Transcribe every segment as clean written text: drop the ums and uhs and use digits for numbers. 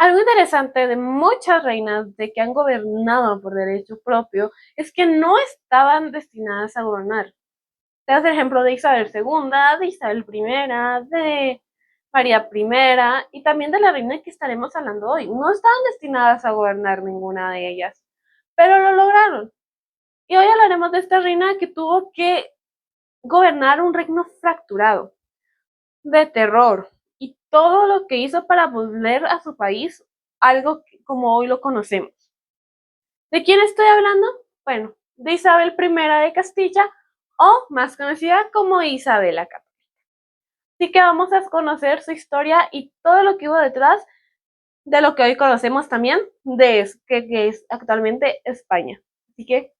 Algo interesante de muchas reinas de que han gobernado por derecho propio es que no estaban destinadas a gobernar. Te das el ejemplo de Isabel II, de Isabel I, de María I y también de la reina que estaremos hablando hoy. No estaban destinadas a gobernar ninguna de ellas, pero lo lograron. Y hoy hablaremos de esta reina que tuvo que gobernar un reino fracturado, de terror, y todo lo que hizo para volver a su país algo como hoy lo conocemos. ¿De quién estoy hablando? Bueno, de Isabel I de Castilla, o más conocida como Isabel la Católica. Así que vamos a conocer su historia y todo lo que hubo detrás de lo que hoy conocemos también de que es actualmente España. Así que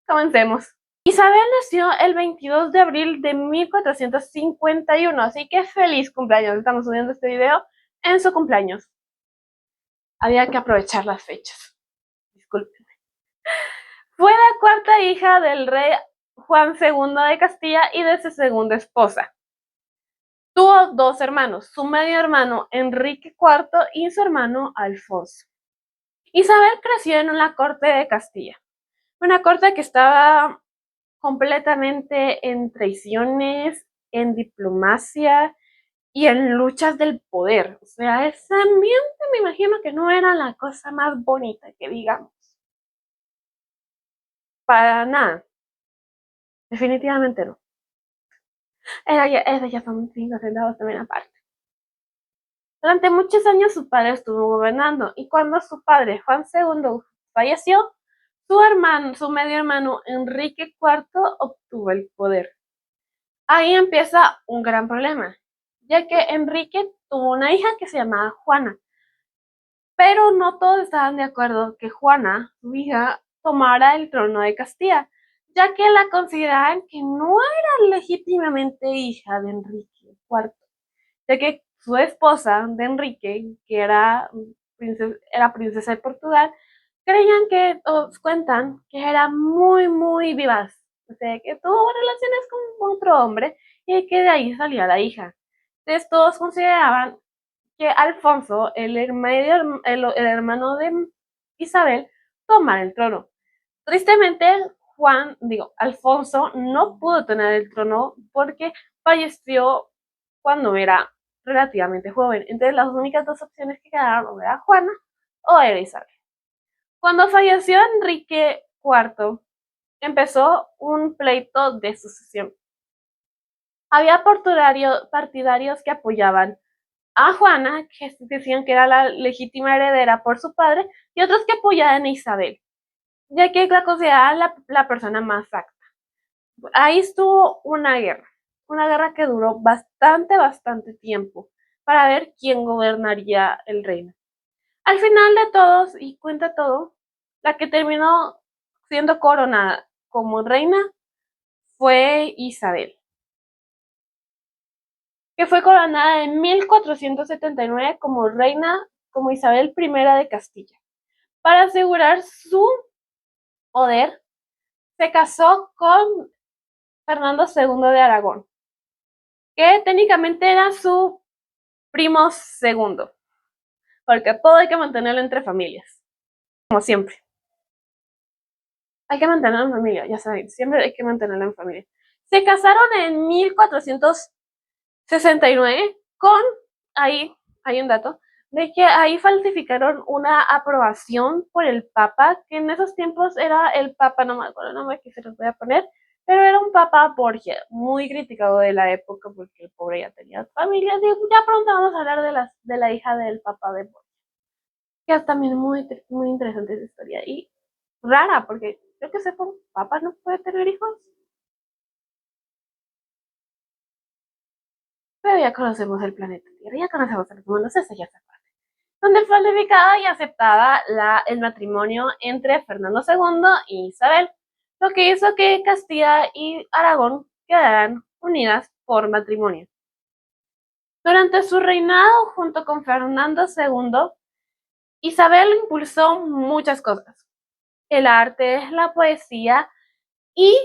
comencemos. Isabel nació el 22 de abril de 1451, así que feliz cumpleaños. Estamos subiendo este video en su cumpleaños. Había que aprovechar las fechas. Disculpen. Fue la cuarta hija del rey Juan II de Castilla y de su segunda esposa. Tuvo dos hermanos, su medio hermano Enrique IV y su hermano Alfonso. Isabel creció en una corte de Castilla, una corte que estaba completamente en traiciones, en diplomacia y en luchas del poder. O sea, ese ambiente me imagino que no era la cosa más bonita que digamos. Para nada, definitivamente no. Esas ya son 5 centavos también aparte. Durante muchos años su padre estuvo gobernando y cuando su padre Juan II falleció, su medio hermano Enrique IV obtuvo el poder. Ahí empieza un gran problema, ya que Enrique tuvo una hija que se llamaba Juana, pero no todos estaban de acuerdo que Juana, su hija, tomara el trono de Castilla, ya que la consideraban que no era legítimamente hija de Enrique IV, ya que su esposa de Enrique, que era princesa de Portugal, creían que, os cuentan, que era muy, muy vivaz, o sea, que tuvo relaciones con otro hombre y que de ahí salía la hija. Entonces todos consideraban que Alfonso, el hermano de Isabel, tomara el trono. Tristemente, Alfonso no pudo tener el trono porque falleció cuando era relativamente joven. Entonces las únicas dos opciones que quedaron era Juana o era Isabel. Cuando falleció Enrique IV, empezó un pleito de sucesión. Había partidarios que apoyaban a Juana, que decían que era la legítima heredera por su padre, y otros que apoyaban a Isabel, ya que la consideraban la persona más acta. Ahí estuvo una guerra que duró bastante tiempo, para ver quién gobernaría el reino. Al final de todos, y cuenta todo, la que terminó siendo coronada como reina fue Isabel, que fue coronada en 1479 como reina, como Isabel I de Castilla. Para asegurar su poder, se casó con Fernando II de Aragón, que técnicamente era su primo segundo, porque todo hay que mantenerlo entre familias, como siempre. Hay que mantenerlo en familia, ya saben, siempre hay que mantenerlo en familia. Se casaron en 1469 con, ahí hay un dato, de que ahí falsificaron una aprobación por el Papa, que en esos tiempos era el Papa, no me acuerdo el nombre que se los voy a poner, pero era un Papa Borgia, muy criticado de la época porque el pobre ya tenía familia. Ya pronto vamos a hablar de la hija del Papa de Borgia, que es también muy interesante esa historia y rara, porque creo que sepa, un Papa no puede tener hijos. Pero ya conocemos el planeta Tierra, ya conocemos a los humanos, eso ya se parte. Donde fue ratificada y aceptada el matrimonio entre Fernando II y Isabel, lo que hizo que Castilla y Aragón quedaran unidas por matrimonio. Durante su reinado, junto con Fernando II, Isabel impulsó muchas cosas: el arte, la poesía y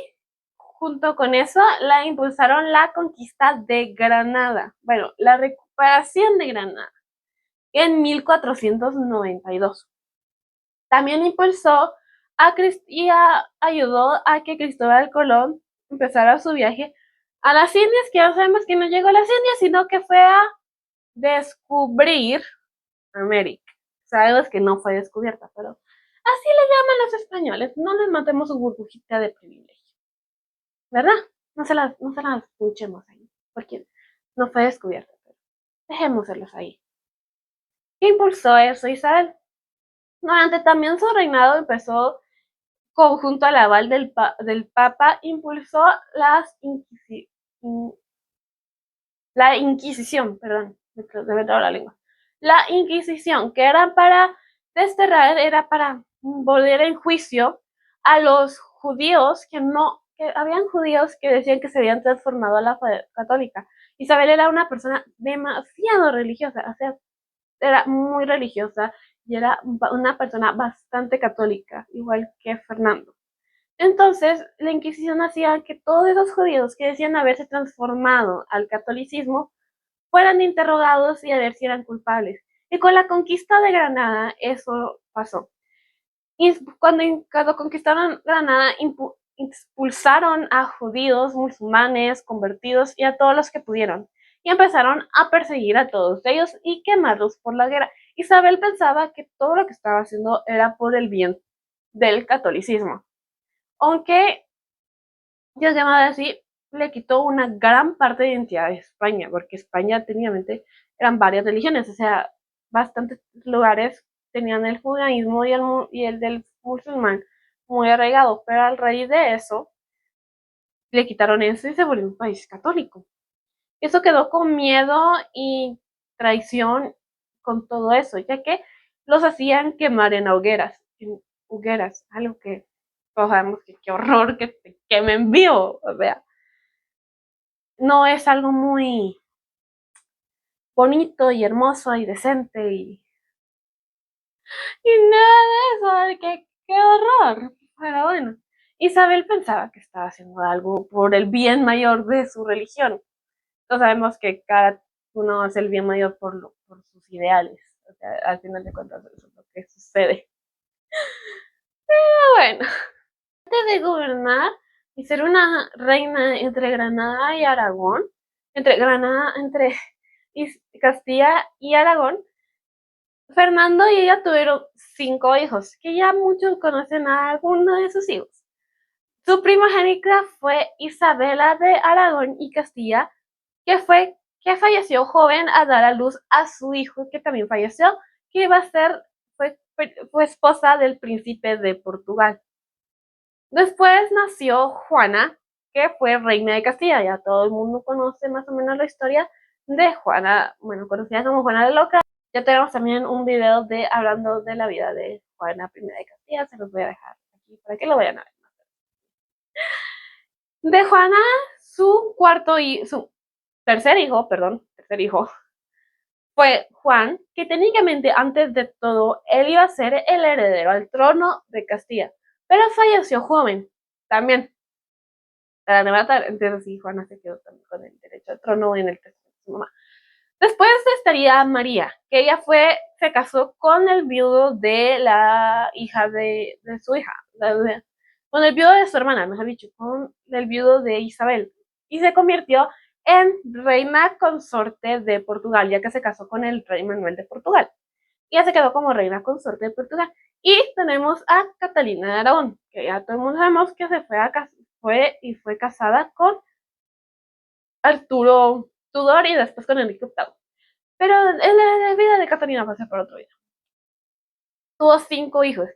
junto con eso la impulsaron la conquista de Granada, bueno, la recuperación de Granada. en 1492. También impulsó y ayudó a que Cristóbal Colón empezara su viaje a las Indias, que ya sabemos que no llegó a las Indias, sino que fue a descubrir América. Sabemos que no fue descubierta, pero así le llaman los españoles. No les matemos su burbujita de privilegio, ¿verdad? No se las escuchemos ahí, porque no fue descubierta, pero dejémoselos ahí. ¿Qué impulsó eso, Isabel? Durante también su reinado empezó, conjunto al aval del Papa, impulsó la Inquisición, perdón, me trabo la lengua. La Inquisición, que era para desterrar, era para volver en juicio a los judíos que habían judíos que decían que se habían transformado a la fe católica. Isabel era una persona demasiado religiosa, o sea, era muy religiosa y era una persona bastante católica, igual que Fernando. Entonces, la Inquisición hacía que todos esos judíos que decían haberse transformado al catolicismo fueran interrogados y a ver si eran culpables. Y con la conquista de Granada eso pasó. Y cuando conquistaron Granada, expulsaron a judíos, musulmanes, convertidos y a todos los que pudieron. Y empezaron a perseguir a todos ellos y quemarlos por la guerra. Isabel pensaba que todo lo que estaba haciendo era por el bien del catolicismo. Aunque Dios llamaba así, le quitó una gran parte de identidad de España, porque España técnicamente eran varias religiones, o sea, bastantes lugares tenían el judaísmo y el del musulmán muy arraigado, pero al raíz de eso le quitaron eso y se volvió un país católico. Eso quedó con miedo y traición con todo eso, ya que los hacían quemar en hogueras, algo que todos sabemos que qué horror que te quemen vivo, o sea, no es algo muy bonito y hermoso y decente y nada de eso, qué horror. Pero bueno, Isabel pensaba que estaba haciendo algo por el bien mayor de su religión. No sabemos que cada uno hace el bien mayor por sus ideales. O sea, al final de cuentas eso es lo que sucede. Pero bueno, antes de gobernar y ser una reina entre Granada y Aragón, entre Castilla y Aragón, Fernando y ella tuvieron 5 hijos, que ya muchos conocen a alguno de sus hijos. Su primogénita fue Isabela de Aragón y Castilla, que falleció joven a dar a luz a su hijo, que también falleció, que iba a ser, fue esposa del príncipe de Portugal. Después nació Juana, que fue reina de Castilla. Ya todo el mundo conoce más o menos la historia de Juana, bueno, conocida como Juana la Loca. Ya tenemos también un video hablando de la vida de Juana I de Castilla, se los voy a dejar aquí para que lo vayan a ver. De Juana, su tercer hijo, fue Juan, que técnicamente antes de todo él iba a ser el heredero al trono de Castilla, pero falleció joven también. Para matar, entonces sí, Juana se quedó también con el derecho al trono en el testamento de su mamá. Después estaría María, que ella se casó con el viudo de la hija de su hija, con el viudo de su hermana, mejor dicho, con el viudo de Isabel, y se convirtió en reina consorte de Portugal, ya que se casó con el rey Manuel de Portugal. Y ella se quedó como reina consorte de Portugal. Y tenemos a Catalina de Aragón, que ya todo el mundo sabemos que fue casada con Arturo Tudor y después con Enrique VIII. Pero la vida de Catalina va a ser por otro video. Tuvo 5 hijos.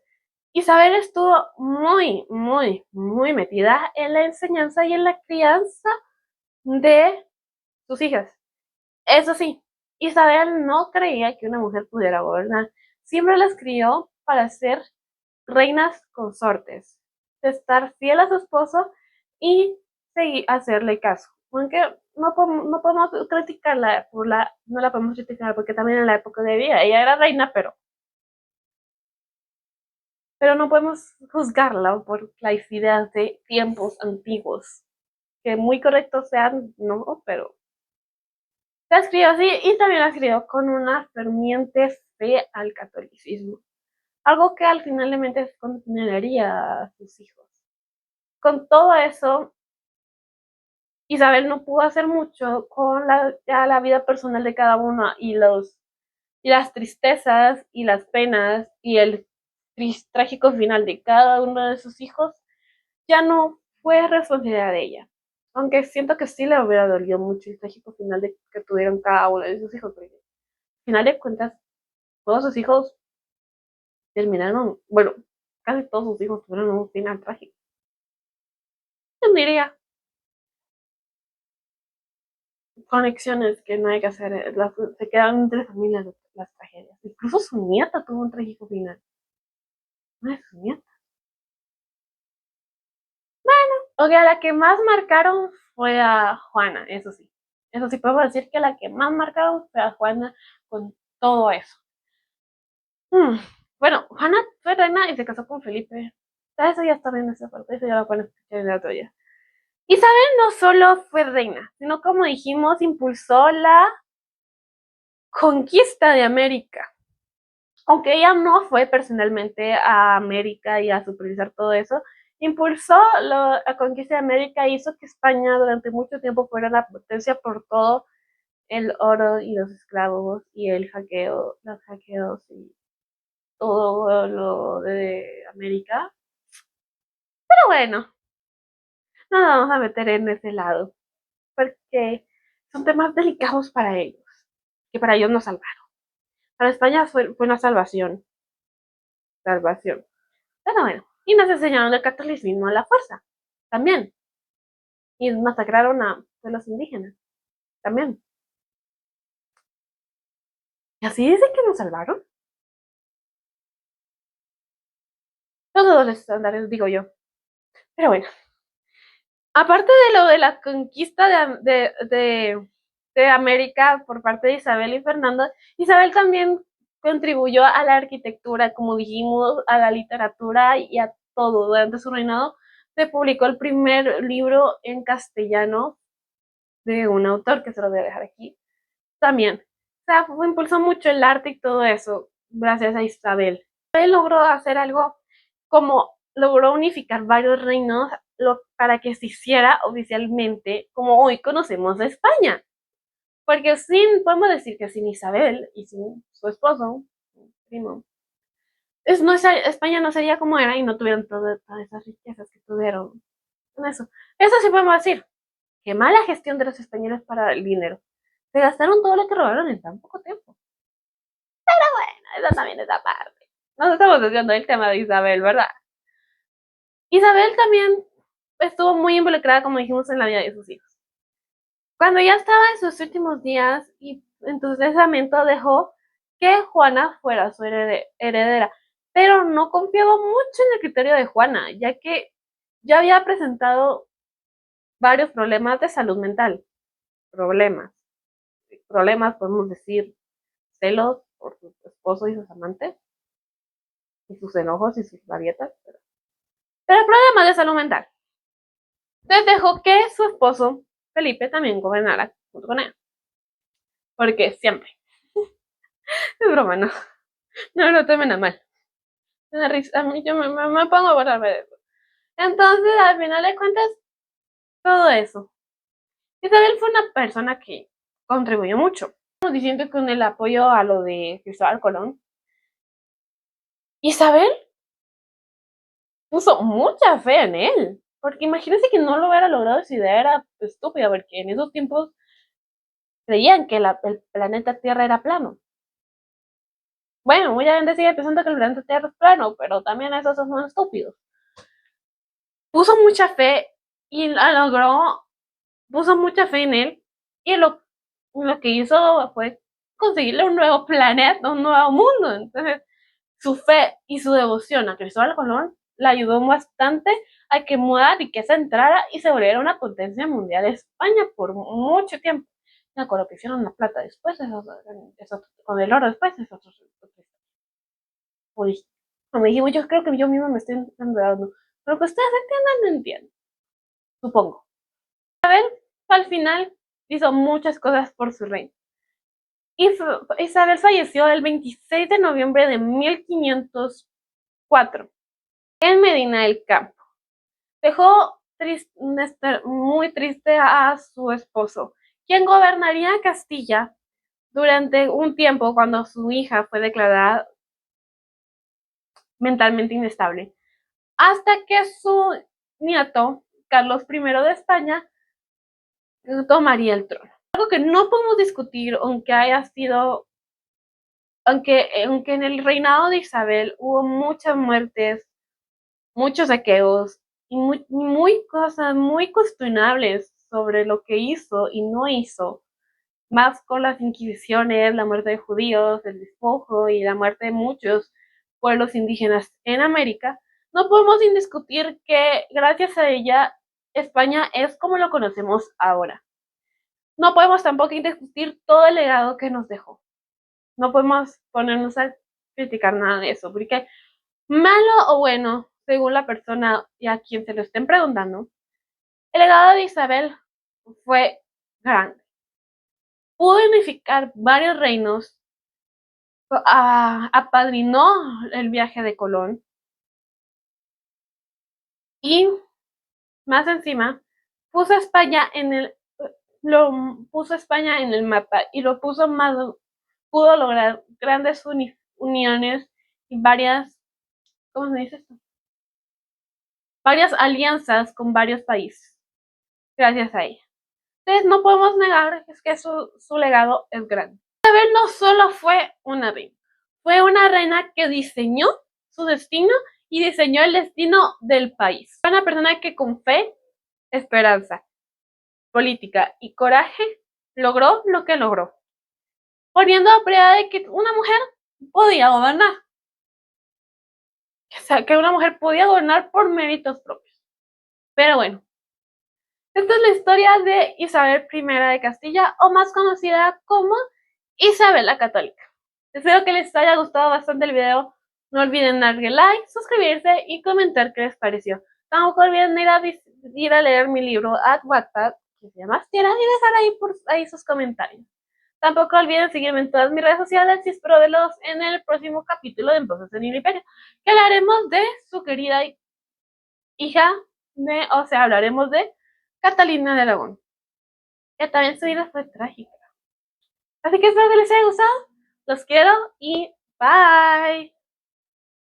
Isabel estuvo muy, muy, muy metida en la enseñanza y en la crianza de sus hijas. Eso sí, Isabel no creía que una mujer pudiera gobernar. Siempre las crió para ser reinas consortes, de estar fiel a su esposo y hacerle caso. Aunque no podemos criticarla no la podemos criticar porque también en la época de vida ella era reina, pero no podemos juzgarla por las ideas de tiempos antiguos. Que muy correctos sean, no, pero La escribió así y también la escribió con una ferviente fe al catolicismo, algo que al finalmente condenaría a sus hijos. Con todo eso, Isabel no pudo hacer mucho con la vida personal de cada uno y las tristezas y las penas y el trágico final de cada uno de sus hijos ya no fue responsabilidad de ella. Aunque siento que sí le hubiera dolido mucho el trágico final que tuvieron cada uno de sus hijos, porque al final de cuentas, todos sus hijos terminaron, bueno, casi todos sus hijos tuvieron un final trágico. Yo diría, conexiones que no hay que hacer, se quedan entre familias las tragedias. Incluso su nieta tuvo un trágico final. No es su nieta. O sea, la que más marcaron fue a Juana, eso sí. Eso sí, podemos decir que la que más marcaron fue a Juana con todo eso. Hmm. Bueno, Juana fue reina y se casó con Felipe. Eso ya está bien esa parte, eso ya lo pueden escuchar en la otro día. Isabel no solo fue reina, sino como dijimos, impulsó la conquista de América. Aunque ella no fue personalmente a América y a supervisar todo eso, impulsó la conquista de América e hizo que España durante mucho tiempo fuera la potencia por todo el oro y los esclavos y el hackeo, los hackeos y todo lo de América. Pero bueno, no nos vamos a meter en ese lado, porque son temas delicados para ellos, que para ellos nos salvaron. Para España fue una salvación, salvación. Pero bueno, y nos enseñaron el catolicismo a la fuerza, también. Y masacraron a los indígenas, también. Y así dicen que nos salvaron. Todos los estándares, digo yo. Pero bueno, aparte de lo de la conquista de América por parte de Isabel y Fernando, Isabel también contribuyó a la arquitectura, como dijimos, a la literatura y a todo. Durante su reinado se publicó el primer libro en castellano de un autor, que se lo voy a dejar aquí, también. O sea, impulsó mucho el arte y todo eso gracias a Isabel. Isabel logró hacer algo como logró unificar varios reinos para que se hiciera oficialmente como hoy conocemos a España. Porque podemos decir que sin Isabel y sin su esposo, su primo, no, España no sería como era y no tuvieron todas esas riquezas que tuvieron con eso. Eso sí podemos decir. Qué mala gestión de los españoles para el dinero. Se gastaron todo lo que robaron en tan poco tiempo. Bueno, eso también es aparte. Nos estamos desviando del tema de Isabel, ¿verdad? Isabel también estuvo muy involucrada, como dijimos, en la vida de sus hijos. Cuando ya estaba en sus últimos días y en su testamento dejó que Juana fuera su heredera, pero no confiaba mucho en el criterio de Juana, ya que ya había presentado varios problemas de salud mental. Problemas. Problemas, podemos decir, celos por su esposo y sus amantes, y sus enojos y sus rabietas, pero problemas de salud mental. Entonces dejó que su esposo, Felipe, también gobernara junto con él. Porque siempre. Es broma, no. No lo tomen a mal. Me da risa. A mí yo me pongo a borrarme de eso. Entonces, al final de cuentas, todo eso. Isabel fue una persona que contribuyó mucho. Estamos diciendo con el apoyo a lo de Cristóbal Colón. Isabel puso mucha fe en él. Porque imagínense que no lo hubiera logrado, esa idea era estúpida, porque en esos tiempos creían que el planeta Tierra era plano. Bueno, mucha gente sigue pensando que el planeta Tierra es plano, pero también esos son estúpidos. Puso mucha fe y la logró, puso mucha fe en él y lo que hizo fue conseguirle un nuevo planeta, un nuevo mundo. Entonces, su fe y su devoción a Cristóbal Colón la ayudó bastante a que muda riqueza entrara y se volviera una potencia mundial de España por mucho tiempo. No, con lo que hicieron la plata después, con el oro después, es otro. Como dijimos, yo creo que yo misma me estoy enredando. Pero que ustedes entiendan, no entienden. Supongo. Al final hizo muchas cosas por su reino. Isabel falleció el 26 de noviembre de 1504 en Medina del Campo. Dejó muy triste a su esposo, quien gobernaría Castilla durante un tiempo cuando su hija fue declarada mentalmente inestable, hasta que su nieto, Carlos I de España, tomaría el trono. Algo que no podemos discutir, aunque en el reinado de Isabel hubo muchas muertes, muchos saqueos y muy cosas muy cuestionables sobre lo que hizo y no hizo, más con las inquisiciones, la muerte de judíos, el despojo y la muerte de muchos pueblos indígenas en América. No podemos indiscutir que gracias a ella España es como lo conocemos ahora. No podemos tampoco discutir todo el legado que nos dejó. No podemos ponernos a criticar nada de eso, porque malo o bueno, según la persona y a quien se lo estén preguntando, el legado de Isabel fue grande. Pudo unificar varios reinos, apadrinó el viaje de Colón y más encima puso a España en el mapa y lo puso más, pudo lograr grandes uniones y ¿cómo se dice esto? Varias alianzas con varios países, gracias a ella. Entonces no podemos negar que su legado es grande. Isabel no solo fue una reina que diseñó su destino y diseñó el destino del país. Fue una persona que con fe, esperanza, política y coraje logró lo que logró, poniendo a prueba de que una mujer podía gobernar. O sea, que una mujer podía gobernar por méritos propios. Pero bueno, esta es la historia de Isabel I de Castilla, o más conocida como Isabel la Católica. Espero que les haya gustado bastante el video. No olviden darle like, suscribirse y comentar qué les pareció. Tampoco olviden ir a leer mi libro at Wattpad, que se llama Tierra, y dejar ahí sus comentarios. Tampoco olviden seguirme en todas mis redes sociales y espero verlos en el próximo capítulo de Voces en Imperio, que hablaremos de su querida hija, hablaremos de Catalina de Aragón, que también su vida fue trágica. Así que espero que les haya gustado. Los quiero y bye.